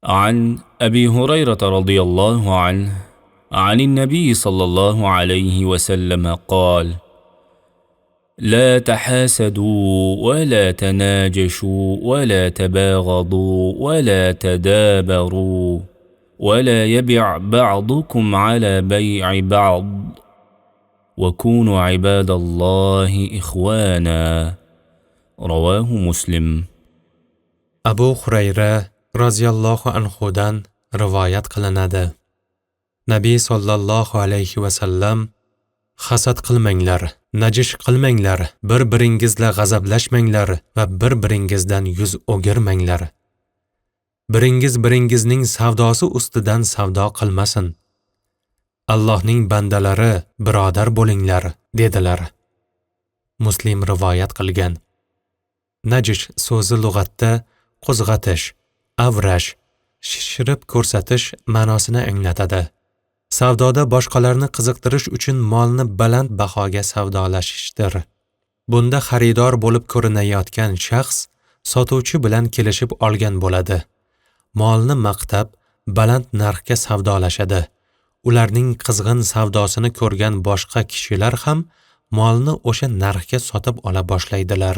عن أبي هريرة رضي الله عنه عن النبي صلى الله عليه وسلم قال: لا تحاسدوا ولا تناجشوا ولا تباغضوا ولا تدابروا ولا يبع بعضكم على بيع بعض وكونوا عباد الله إخوانا. رواه مسلم. Abu Hurayra roziyallohu anhudan rivoyat qilinadi. Nabiy sollallohu alayhi va sallam: hasad qilmanglar, najish qilmanglar, bir-biringizla g'azablashmanglar va bir-biringizdan yuz o'girmanglar. Biringizning savdosi ustidan savdo qilmasin. Allohning bandalari, birodar bo'linglar, dedilar. Muslim rivoyat qilgan. Najish so'zi lug'atda qo'zg'atish, avrash, shishirib ko'rsatish ma'nosini anglatadi. Savdoda boshqalarni qiziqtirish uchun molni baland bahoga savdolashishdir. Bunda xaridor bo'lib ko'rinayotgan shaxs sotuvchi bilan kelishib olgan bo'ladi. Molni maqtab, baland narxga savdolashadi. Ularning qizg'in savdosini ko'rgan boshqa kishilar ham molni o'sha narxga sotib ola boshlaydilar.